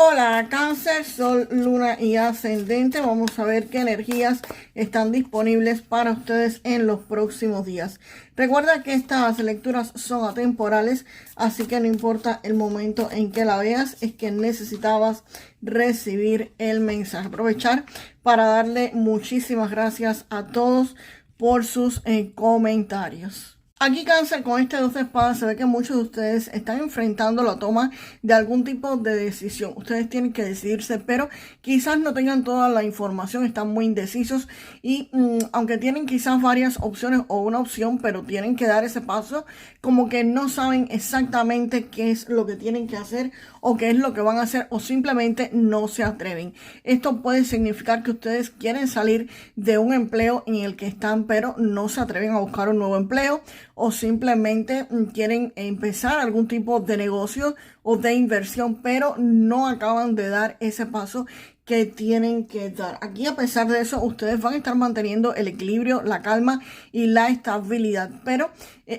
Hola Cáncer, Sol, Luna y Ascendente. Vamos a ver qué energías están disponibles para ustedes en los próximos días. Recuerda que estas lecturas son atemporales, así que no importa el momento en que la veas, es que necesitabas recibir el mensaje. Aprovechar para darle muchísimas gracias a todos por sus comentarios. Aquí Cáncer, con este 2 de espadas, se ve que muchos de ustedes están enfrentando la toma de algún tipo de decisión. Ustedes tienen que decidirse, pero quizás no tengan toda la información, están muy indecisos y aunque tienen quizás varias opciones o una opción, pero tienen que dar ese paso, como que no saben exactamente qué es lo que tienen que hacer o qué es lo que van a hacer o simplemente no se atreven. Esto puede significar que ustedes quieren salir de un empleo en el que están, pero no se atreven a buscar un nuevo empleo, o simplemente quieren empezar algún tipo de negocio o de inversión, pero no acaban de dar ese paso que tienen que dar. Aquí, a pesar de eso, ustedes van a estar manteniendo el equilibrio, la calma y la estabilidad, pero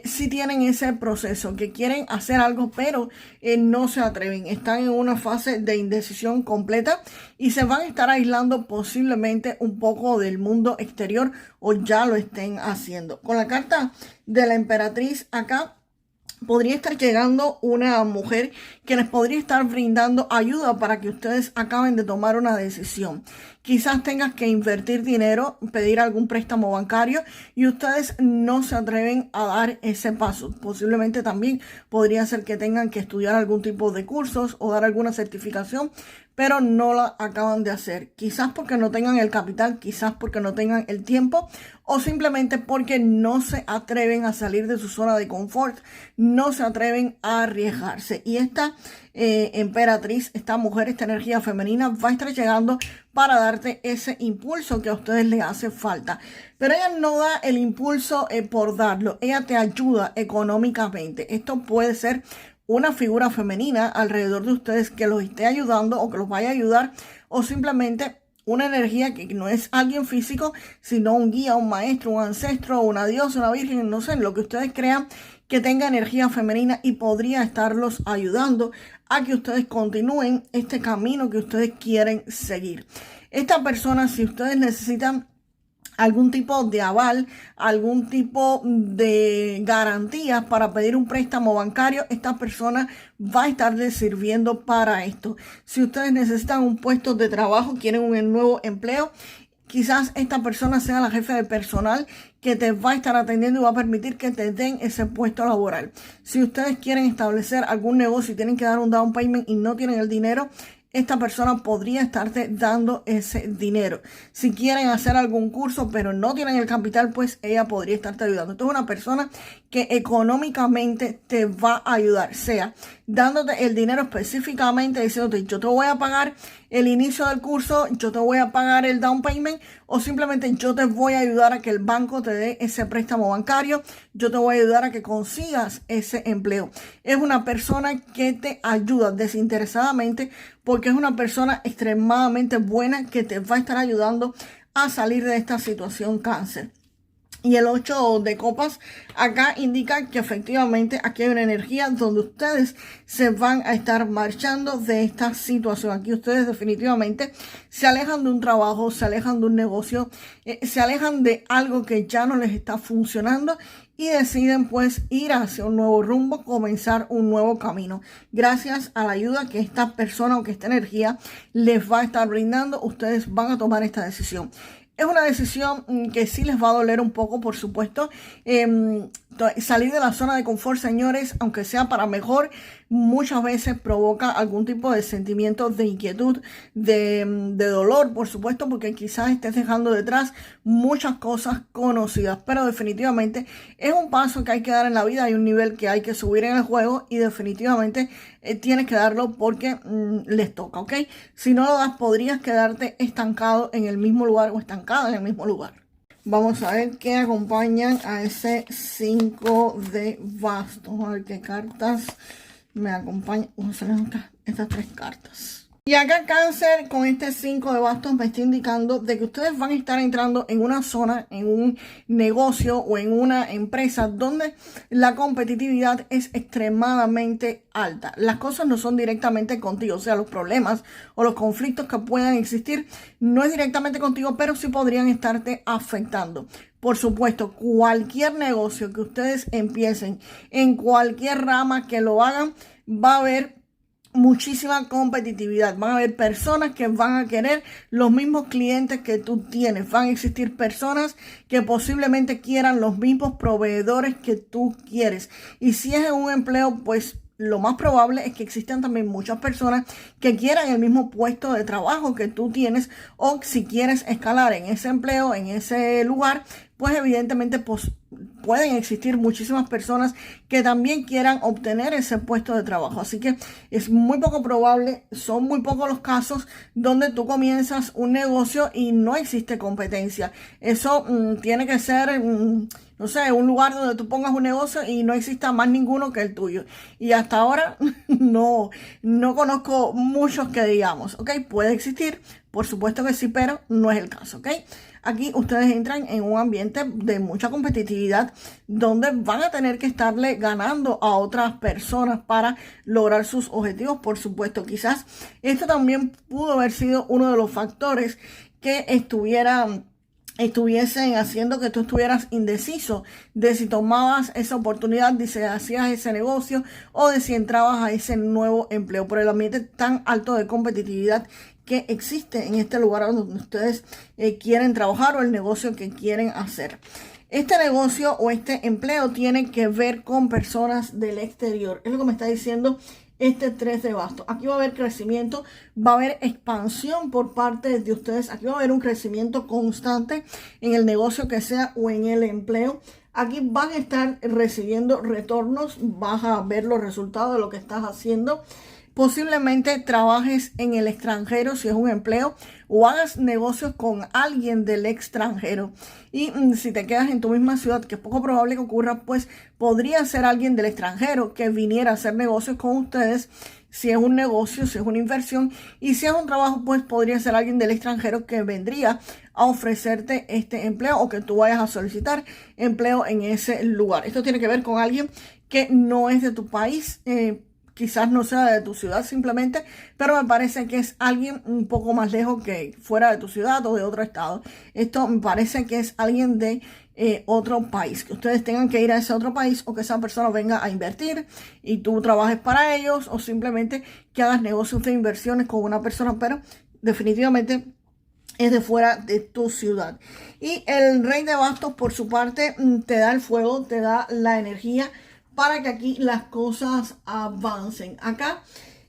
si tienen ese proceso que quieren hacer algo, pero no se atreven, están en una fase de indecisión completa y se van a estar aislando posiblemente un poco del mundo exterior, o ya lo estén haciendo. Con la carta de la emperatriz acá, podría estar llegando una mujer que les podría estar brindando ayuda para que ustedes acaben de tomar una decisión. Quizás tengas que invertir dinero, pedir algún préstamo bancario y ustedes no se atreven a dar ese paso. Posiblemente también podría ser que tengan que estudiar algún tipo de cursos o dar alguna certificación, pero no la acaban de hacer. Quizás porque no tengan el capital, quizás porque no tengan el tiempo o simplemente porque no se atreven a salir de su zona de confort, no se atreven a arriesgarse. Y esta emperatriz, esta mujer, esta energía femenina va a estar llegando para darte ese impulso que a ustedes les hace falta. Pero ella no da el impulso por darlo, ella te ayuda económicamente. Esto puede ser una figura femenina alrededor de ustedes que los esté ayudando o que los vaya a ayudar, o simplemente una energía que no es alguien físico, sino un guía, un maestro, un ancestro, una diosa, una virgen, no sé, lo que ustedes crean que tenga energía femenina y podría estarlos ayudando a que ustedes continúen este camino que ustedes quieren seguir. Esta persona, si ustedes necesitan algún tipo de aval, algún tipo de garantías para pedir un préstamo bancario, esta persona va a estarles sirviendo para esto. Si ustedes necesitan un puesto de trabajo, quieren un nuevo empleo, quizás esta persona sea la jefe de personal que te va a estar atendiendo y va a permitir que te den ese puesto laboral. Si ustedes quieren establecer algún negocio y tienen que dar un down payment y no tienen el dinero, esta persona podría estarte dando ese dinero. Si quieren hacer algún curso pero no tienen el capital, pues ella podría estarte ayudando. Esto es una persona que económicamente te va a ayudar, sea dándote el dinero específicamente, diciéndote yo te voy a pagar el inicio del curso, yo te voy a pagar el down payment, o simplemente yo te voy a ayudar a que el banco te dé ese préstamo bancario, yo te voy a ayudar a que consigas ese empleo. Es una persona que te ayuda desinteresadamente porque es una persona extremadamente buena que te va a estar ayudando a salir de esta situación, Cáncer. Y el 8 de copas acá indica que efectivamente aquí hay una energía donde ustedes se van a estar marchando de esta situación. Aquí ustedes definitivamente se alejan de un trabajo, se alejan de un negocio, se alejan de algo que ya no les está funcionando y deciden pues ir hacia un nuevo rumbo, comenzar un nuevo camino. Gracias a la ayuda que esta persona o que esta energía les va a estar brindando, ustedes van a tomar esta decisión. Es una decisión que sí les va a doler un poco, por supuesto. Salir de la zona de confort, señores, aunque sea para mejor, muchas veces provoca algún tipo de sentimiento de inquietud, de dolor, por supuesto, porque quizás estés dejando detrás muchas cosas conocidas. Pero definitivamente es un paso que hay que dar en la vida. Hay un nivel que hay que subir en el juego y definitivamente tienes que darlo porque les toca, ¿ok? Si no lo das, podrías quedarte estancado en el mismo lugar o estancada en el mismo lugar. Vamos a ver qué acompañan a ese 5 de bastos. Vamos a ver qué cartas me acompañan. Vamos a ver estas 3 cartas. Y acá Cáncer con este 5 de bastos me está indicando de que ustedes van a estar entrando en una zona, en un negocio o en una empresa donde la competitividad es extremadamente alta. Las cosas no son directamente contigo, o sea, los problemas o los conflictos que puedan existir no es directamente contigo, pero sí podrían estarte afectando. Por supuesto, cualquier negocio que ustedes empiecen, en cualquier rama que lo hagan, va a haber muchísima competitividad. Van a haber personas que van a querer los mismos clientes que tú tienes. Van a existir personas que posiblemente quieran los mismos proveedores que tú quieres. Y si es en un empleo, pues lo más probable es que existan también muchas personas que quieran el mismo puesto de trabajo que tú tienes, o si quieres escalar en ese empleo, en ese lugar, pues evidentemente pueden existir muchísimas personas que también quieran obtener ese puesto de trabajo. Así que es muy poco probable, son muy pocos los casos donde tú comienzas un negocio y no existe competencia. Eso tiene que ser, no sé, un lugar donde tú pongas un negocio y no exista más ninguno que el tuyo. Y hasta ahora no conozco muchos que digamos, ¿ok? Puede existir, por supuesto que sí, pero no es el caso, ¿ok? Aquí ustedes entran en un ambiente de mucha competitividad donde van a tener que estarle ganando a otras personas para lograr sus objetivos. Por supuesto, quizás esto también pudo haber sido uno de los factores que estuviesen haciendo que tú estuvieras indeciso de si tomabas esa oportunidad, de si hacías ese negocio o de si entrabas a ese nuevo empleo, por el ambiente tan alto de competitividad que existe en este lugar donde ustedes quieren trabajar o el negocio que quieren hacer. Este negocio o este empleo tiene que ver con personas del exterior. Es lo que me está diciendo este 3 de bastos. Aquí va a haber crecimiento, va a haber expansión por parte de ustedes. Aquí va a haber un crecimiento constante en el negocio que sea o en el empleo. Aquí van a estar recibiendo retornos, vas a ver los resultados de lo que estás haciendo. Posiblemente trabajes en el extranjero si es un empleo, o hagas negocios con alguien del extranjero. Y si te quedas en tu misma ciudad, que es poco probable que ocurra, pues podría ser alguien del extranjero que viniera a hacer negocios con ustedes. Si es un negocio, si es una inversión, y si es un trabajo, pues podría ser alguien del extranjero que vendría a ofrecerte este empleo o que tú vayas a solicitar empleo en ese lugar. Esto tiene que ver con alguien que no es de tu país, quizás no sea de tu ciudad simplemente, pero me parece que es alguien un poco más lejos que fuera de tu ciudad o de otro estado. Esto me parece que es alguien de otro país, que ustedes tengan que ir a ese otro país o que esa persona venga a invertir y tú trabajes para ellos, o simplemente que hagas negocios de inversiones con una persona, pero definitivamente es de fuera de tu ciudad. Y el Rey de Bastos, por su parte, te da el fuego, te da la energía para que aquí las cosas avancen. Acá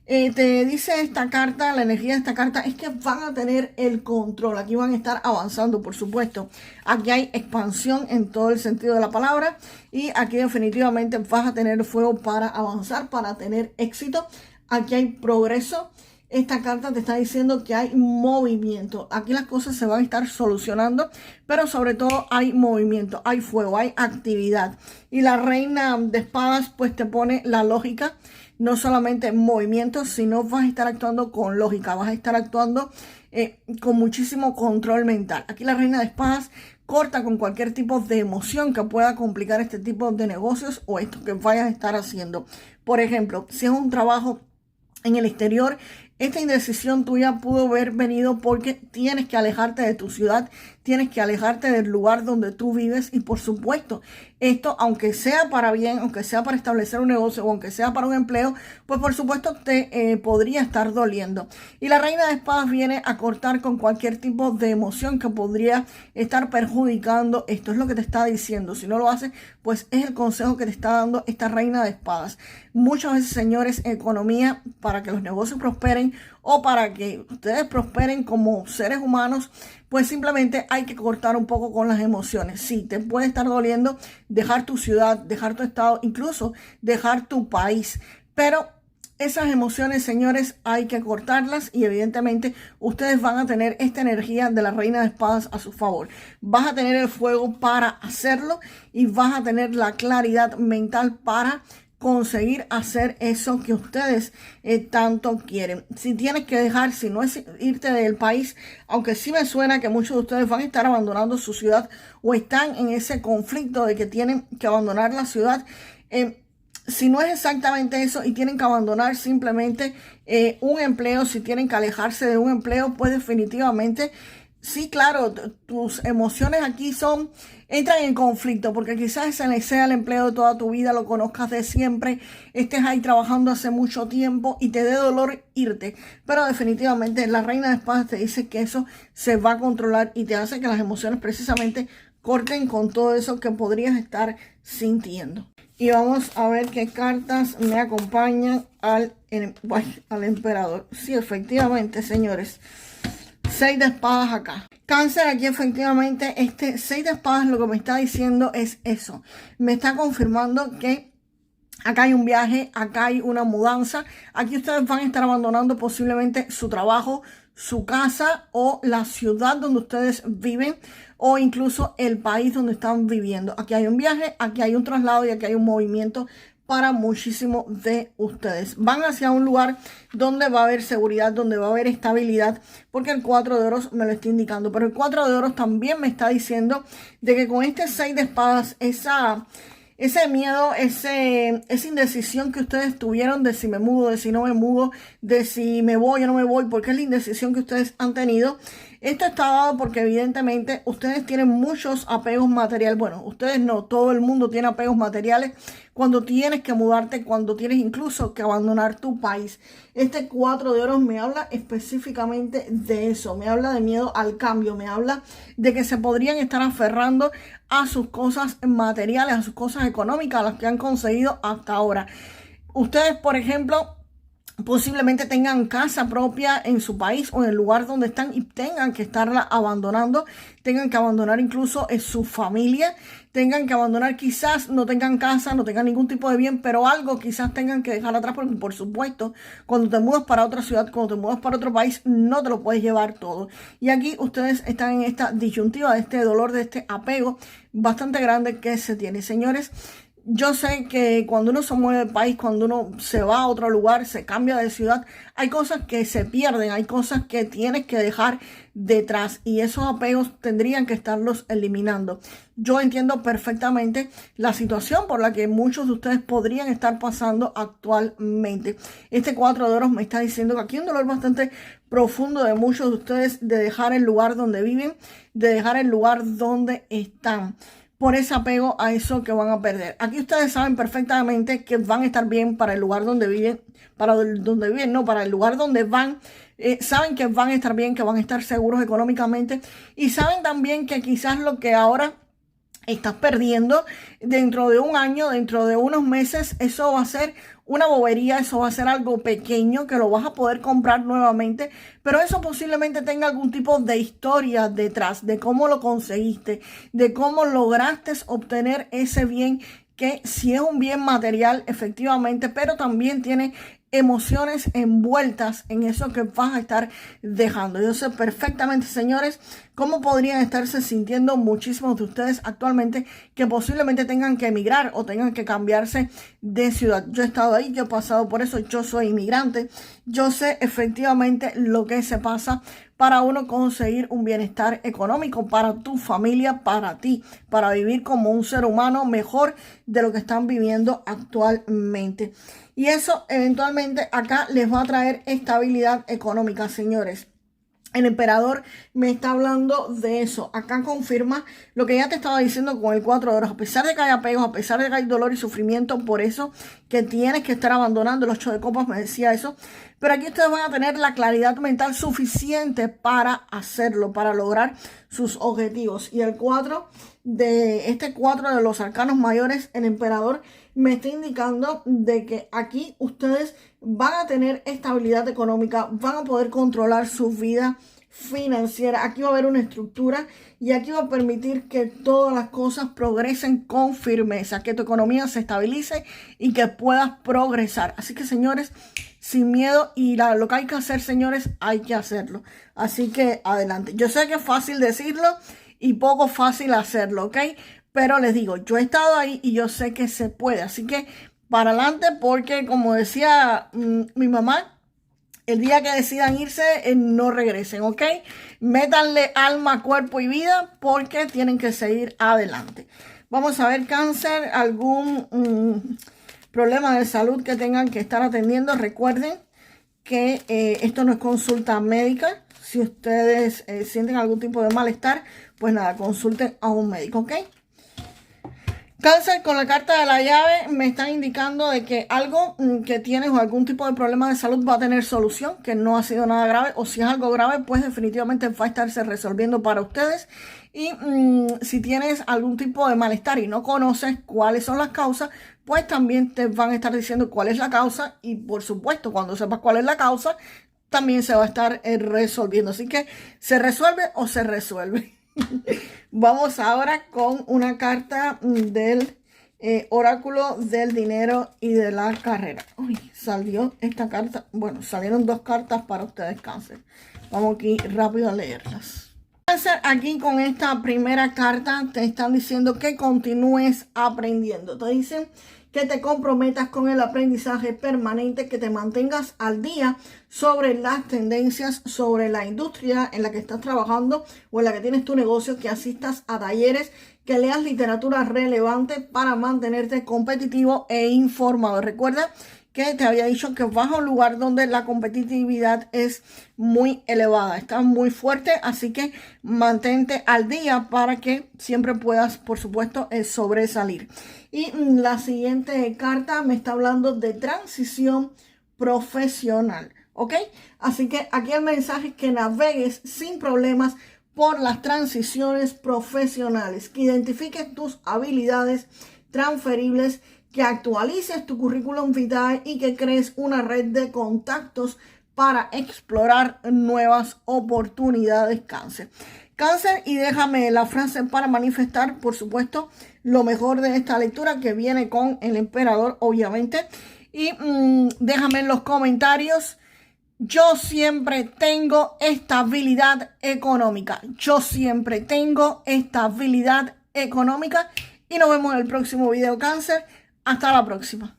te dice esta carta, la energía de esta carta es que van a tener el control. Aquí van a estar avanzando, por supuesto. Aquí hay expansión en todo el sentido de la palabra, y aquí definitivamente vas a tener fuego para avanzar, para tener éxito. Aquí hay progreso. Esta carta te está diciendo que hay movimiento. Aquí las cosas se van a estar solucionando, pero sobre todo hay movimiento, hay fuego, hay actividad. Y la Reina de Espadas pues te pone la lógica, no solamente movimiento, sino vas a estar actuando con lógica, vas a estar actuando con muchísimo control mental. Aquí la Reina de Espadas corta con cualquier tipo de emoción que pueda complicar este tipo de negocios o esto que vayas a estar haciendo. Por ejemplo, si es un trabajo en el exterior, esta indecisión tuya pudo haber venido porque tienes que alejarte de tu ciudad, tienes que alejarte del lugar donde tú vives, y por supuesto, esto, aunque sea para bien, aunque sea para establecer un negocio o aunque sea para un empleo, pues por supuesto te podría estar doliendo. Y la Reina de Espadas viene a cortar con cualquier tipo de emoción que podría estar perjudicando. Esto es lo que te está diciendo. Si no lo haces, pues es el consejo que te está dando esta Reina de Espadas. Muchas veces, señores, economía, para que los negocios prosperen o para que ustedes prosperen como seres humanos, pues simplemente hay que cortar un poco con las emociones. Sí, te puede estar doliendo dejar tu ciudad, dejar tu estado, incluso dejar tu país, pero esas emociones, señores, hay que cortarlas, y evidentemente ustedes van a tener esta energía de la Reina de Espadas a su favor. Vas a tener el fuego para hacerlo y vas a tener la claridad mental para conseguir hacer eso que ustedes tanto quieren. Si tienes que dejar, si no es irte del país, aunque sí me suena que muchos de ustedes van a estar abandonando su ciudad o están en ese conflicto de que tienen que abandonar la ciudad, si no es exactamente eso y tienen que abandonar simplemente un empleo, si tienen que alejarse de un empleo, pues definitivamente sí, claro, tus emociones aquí entran en conflicto, porque quizás ese sea el empleo de toda tu vida, lo conozcas de siempre, estés ahí trabajando hace mucho tiempo y te dé dolor irte. Pero definitivamente la reina de espadas te dice que eso se va a controlar y te hace que las emociones precisamente corten con todo eso que podrías estar sintiendo. Y vamos a ver qué cartas me acompañan al emperador. Sí, efectivamente, señores. 6 de espadas acá. Cáncer, aquí efectivamente este 6 de espadas lo que me está diciendo es eso. Me está confirmando que acá hay un viaje, acá hay una mudanza. Aquí ustedes van a estar abandonando posiblemente su trabajo, su casa o la ciudad donde ustedes viven o incluso el país donde están viviendo. Aquí hay un viaje, aquí hay un traslado y aquí hay un movimiento para muchísimos de ustedes. Van hacia un lugar donde va a haber seguridad, donde va a haber estabilidad, porque el 4 de oros me lo está indicando. Pero el 4 de oros también me está diciendo de que con este 6 de espadas, ese miedo, esa indecisión que ustedes tuvieron de si me mudo, de si no me mudo, de si me voy o no me voy, porque es la indecisión que ustedes han tenido. Esto está dado porque evidentemente ustedes tienen muchos apegos materiales. Bueno, ustedes no, todo el mundo tiene apegos materiales cuando tienes que mudarte, cuando tienes incluso que abandonar tu país. Este 4 de oros me habla específicamente de eso, me habla de miedo al cambio, me habla de que se podrían estar aferrando a sus cosas materiales, a sus cosas económicas, a las que han conseguido hasta ahora. Ustedes, por ejemplo, posiblemente tengan casa propia en su país o en el lugar donde están y tengan que estarla abandonando, tengan que abandonar incluso su familia, tengan que abandonar, quizás no tengan casa, no tengan ningún tipo de bien, pero algo quizás tengan que dejar atrás, porque por supuesto, cuando te mudas para otra ciudad, cuando te mudas para otro país, no te lo puedes llevar todo. Y aquí ustedes están en esta disyuntiva de este dolor, de este apego bastante grande que se tiene. Señores, yo sé que cuando uno se mueve de país, cuando uno se va a otro lugar, se cambia de ciudad, hay cosas que se pierden, hay cosas que tienes que dejar detrás y esos apegos tendrían que estarlos eliminando. Yo entiendo perfectamente la situación por la que muchos de ustedes podrían estar pasando actualmente. Este 4 de oros me está diciendo que aquí hay un dolor bastante profundo de muchos de ustedes de dejar el lugar donde viven, de dejar el lugar donde están, por ese apego a eso que van a perder. Aquí ustedes saben perfectamente que van a estar bien para el lugar donde viven, para el lugar donde van. Saben que van a estar bien, que van a estar seguros económicamente y saben también que quizás lo que ahora estás perdiendo dentro de un año, dentro de unos meses, eso va a ser una bobería, eso va a ser algo pequeño que lo vas a poder comprar nuevamente, pero eso posiblemente tenga algún tipo de historia detrás, de cómo lo conseguiste, de cómo lograste obtener ese bien, que si es un bien material efectivamente, pero también tiene emociones envueltas en eso que vas a estar dejando. Yo sé perfectamente, señores, cómo podrían estarse sintiendo muchísimos de ustedes actualmente que posiblemente tengan que emigrar o tengan que cambiarse de ciudad. Yo he estado ahí, yo he pasado por eso, yo soy inmigrante, yo sé efectivamente lo que se pasa para uno conseguir un bienestar económico para tu familia, para ti, para vivir como un ser humano mejor de lo que están viviendo actualmente. Y eso eventualmente acá les va a traer estabilidad económica, señores. El emperador me está hablando de eso. Acá confirma lo que ya te estaba diciendo con el 4 de oros. A pesar de que hay apegos, a pesar de que hay dolor y sufrimiento, por eso que tienes que estar abandonando. El 8 de copas me decía eso. Pero aquí ustedes van a tener la claridad mental suficiente para hacerlo, para lograr sus objetivos. Y el 4 de los arcanos mayores, el emperador, me está indicando de que aquí ustedes van a tener estabilidad económica, van a poder controlar su vida financiera. Aquí va a haber una estructura y aquí va a permitir que todas las cosas progresen con firmeza, que tu economía se estabilice y que puedas progresar. Así que, señores, sin miedo, y lo que hay que hacer, señores, hay que hacerlo. Así que adelante. Yo sé que es fácil decirlo y poco fácil hacerlo, ¿ok? Pero les digo, yo he estado ahí y yo sé que se puede. Así que para adelante, porque como decía mi mamá, el día que decidan irse, no regresen, ¿ok? Métanle alma, cuerpo y vida porque tienen que seguir adelante. Vamos a ver, Cáncer, algún problema de salud que tengan que estar atendiendo. Recuerden que esto no es consulta médica. Si ustedes sienten algún tipo de malestar, pues nada, consulten a un médico, ¿ok? Cáncer, con la carta de la llave me están indicando de que algo que tienes o algún tipo de problema de salud va a tener solución, que no ha sido nada grave, o si es algo grave, pues definitivamente va a estarse resolviendo para ustedes. Y si tienes algún tipo de malestar y no conoces cuáles son las causas, pues también te van a estar diciendo cuál es la causa, y por supuesto, cuando sepas cuál es la causa, también se va a estar resolviendo. Así que, ¿se resuelve o se resuelve? Vamos ahora con una carta del oráculo del dinero y de la carrera. Uy, salió esta carta. Bueno, salieron dos cartas para ustedes, Cáncer. Vamos aquí rápido a leerlas. Cáncer, aquí con esta primera carta te están diciendo que continúes aprendiendo. Te dicen que te comprometas con el aprendizaje permanente, que te mantengas al día sobre las tendencias, sobre la industria en la que estás trabajando o en la que tienes tu negocio, que asistas a talleres, que leas literatura relevante para mantenerte competitivo e informado. Recuerda que te había dicho que vas a un lugar donde la competitividad es muy elevada, está muy fuerte, así que mantente al día para que siempre puedas, por supuesto, sobresalir. Y la siguiente carta me está hablando de transición profesional, ¿ok? Así que aquí el mensaje es que navegues sin problemas por las transiciones profesionales, que identifiques tus habilidades transferibles, que actualices tu currículum vitae y que crees una red de contactos para explorar nuevas oportunidades, Cáncer. Cáncer, y déjame la frase para manifestar, por supuesto, lo mejor de esta lectura, que viene con el emperador, obviamente. Y déjame en los comentarios: yo siempre tengo estabilidad económica. Yo siempre tengo estabilidad económica. Y nos vemos en el próximo video, Cáncer. Hasta la próxima.